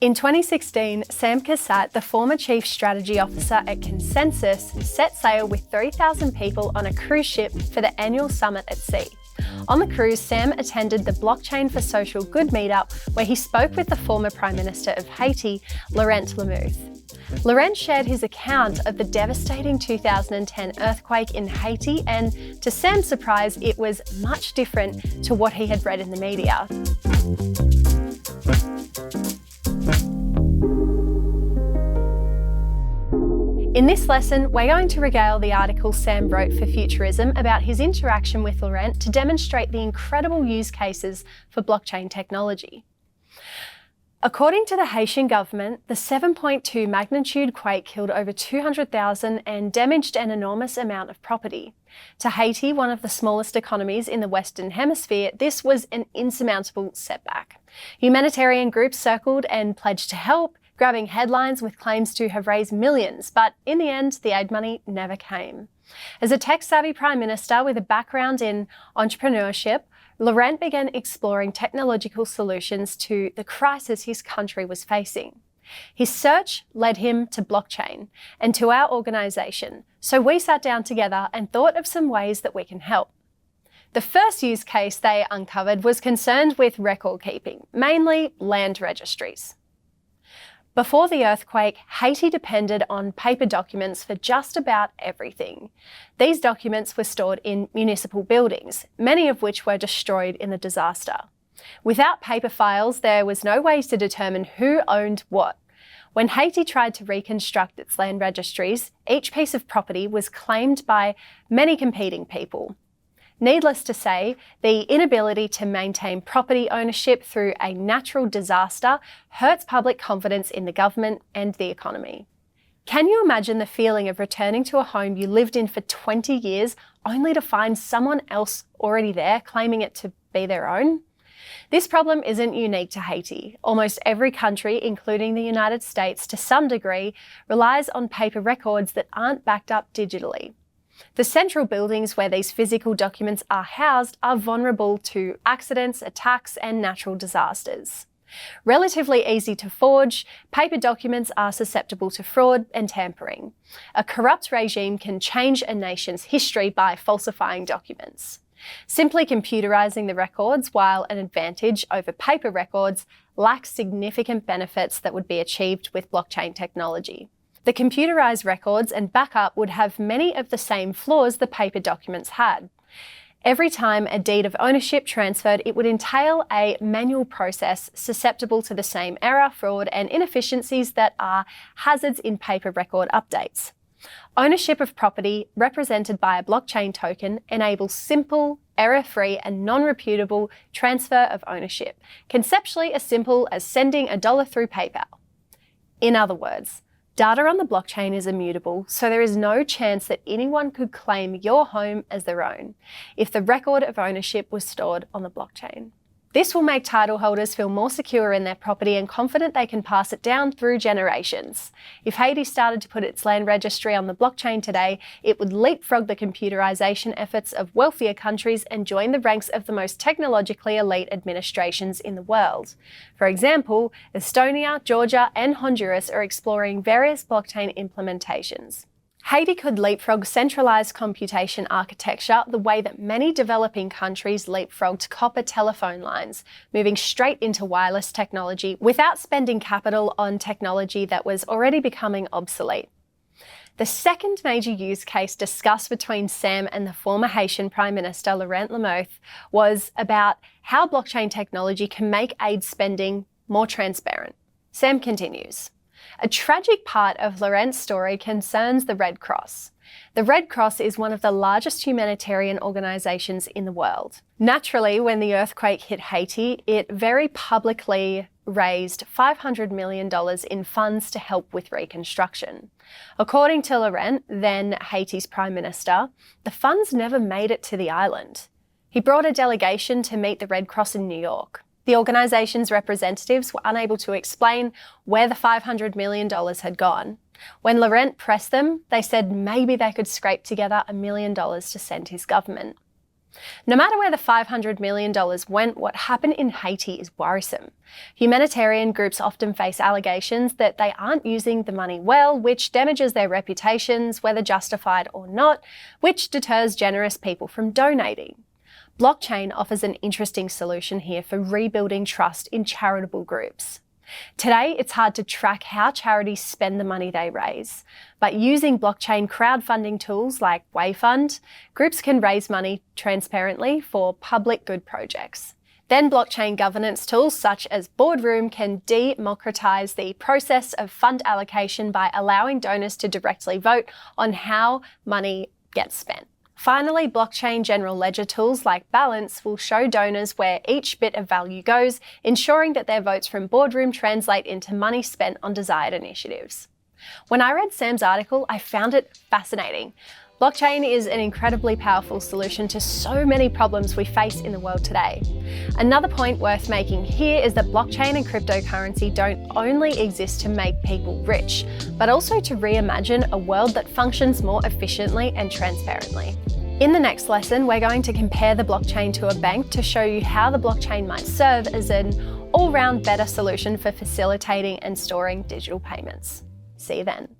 In 2016, Sam Cassatt, the former Chief Strategy Officer at Consensus, set sail with 3,000 people on a cruise ship for the annual summit at sea. On the cruise, Sam attended the Blockchain for Social Good meetup, where he spoke with the former Prime Minister of Haiti, Laurent Lemouth. Laurent shared his account of the devastating 2010 earthquake in Haiti, and to Sam's surprise, it was much different to what he had read in the media. In this lesson, we're going to regale the article Sam wrote for Futurism about his interaction with Laurent to demonstrate the incredible use cases for blockchain technology. According to the Haitian government, the 7.2 magnitude quake killed over 200,000 and damaged an enormous amount of property. To Haiti, one of the smallest economies in the Western Hemisphere, this was an insurmountable setback. Humanitarian groups circled and pledged to help, grabbing headlines with claims to have raised millions, but in the end, the aid money never came. As a tech-savvy Prime Minister with a background in entrepreneurship, Laurent began exploring technological solutions to the crisis his country was facing. His search led him to blockchain and to our organisation, so we sat down together and thought of some ways that we can help. The first use case they uncovered was concerned with record keeping, mainly land registries. Before the earthquake, Haiti depended on paper documents for just about everything. These documents were stored in municipal buildings, many of which were destroyed in the disaster. Without paper files, there was no way to determine who owned what. When Haiti tried to reconstruct its land registries, each piece of property was claimed by many competing people. Needless to say, the inability to maintain property ownership through a natural disaster hurts public confidence in the government and the economy. Can you imagine the feeling of returning to a home you lived in for 20 years only to find someone else already there claiming it to be their own? This problem isn't unique to Haiti. Almost every country, including the United States to some degree, relies on paper records that aren't backed up digitally. The central buildings where these physical documents are housed are vulnerable to accidents, attacks, and natural disasters. Relatively easy to forge, paper documents are susceptible to fraud and tampering. A corrupt regime can change a nation's history by falsifying documents. Simply computerizing the records, while an advantage over paper records, lacks significant benefits that would be achieved with blockchain technology. The computerized records and backup would have many of the same flaws the paper documents had. Every time a deed of ownership transferred, it would entail a manual process susceptible to the same error, fraud, and inefficiencies that are hazards in paper record updates. Ownership of property, represented by a blockchain token, enables simple, error-free, and non-reputable transfer of ownership, conceptually as simple as sending $1 through PayPal. In other words, data on the blockchain is immutable, so there is no chance that anyone could claim your home as their own if the record of ownership was stored on the blockchain. This will make title holders feel more secure in their property and confident they can pass it down through generations. If Haiti started to put its land registry on the blockchain today, it would leapfrog the computerization efforts of wealthier countries and join the ranks of the most technologically elite administrations in the world. For example, Estonia, Georgia, and Honduras are exploring various blockchain implementations. Haiti could leapfrog centralised computation architecture the way that many developing countries leapfrogged copper telephone lines, moving straight into wireless technology without spending capital on technology that was already becoming obsolete. The second major use case discussed between Sam and the former Haitian Prime Minister Laurent Lemouth was about how blockchain technology can make aid spending more transparent. Sam continues. A tragic part of Laurent's story concerns the Red Cross. The Red Cross is one of the largest humanitarian organisations in the world. Naturally, when the earthquake hit Haiti, it very publicly raised $500 million in funds to help with reconstruction. According to Laurent, then Haiti's Prime Minister, the funds never made it to the island. He brought a delegation to meet the Red Cross in New York. The organisation's representatives were unable to explain where the $500 million had gone. When Laurent pressed them, they said maybe they could scrape together $1 million to send his government. No matter where the $500 million went, what happened in Haiti is worrisome. Humanitarian groups often face allegations that they aren't using the money well, which damages their reputations, whether justified or not, which deters generous people from donating. Blockchain offers an interesting solution here for rebuilding trust in charitable groups. Today, it's hard to track how charities spend the money they raise, but using blockchain crowdfunding tools like Wayfund, groups can raise money transparently for public good projects. Then blockchain governance tools such as Boardroom can democratize the process of fund allocation by allowing donors to directly vote on how money gets spent. Finally, blockchain general ledger tools like Balance will show donors where each bit of value goes, ensuring that their votes from Boardroom translate into money spent on desired initiatives. When I read Sam's article, I found it fascinating. Blockchain is an incredibly powerful solution to so many problems we face in the world today. Another point worth making here is that blockchain and cryptocurrency don't only exist to make people rich, but also to reimagine a world that functions more efficiently and transparently. In the next lesson, we're going to compare the blockchain to a bank to show you how the blockchain might serve as an all-round better solution for facilitating and storing digital payments. See you then.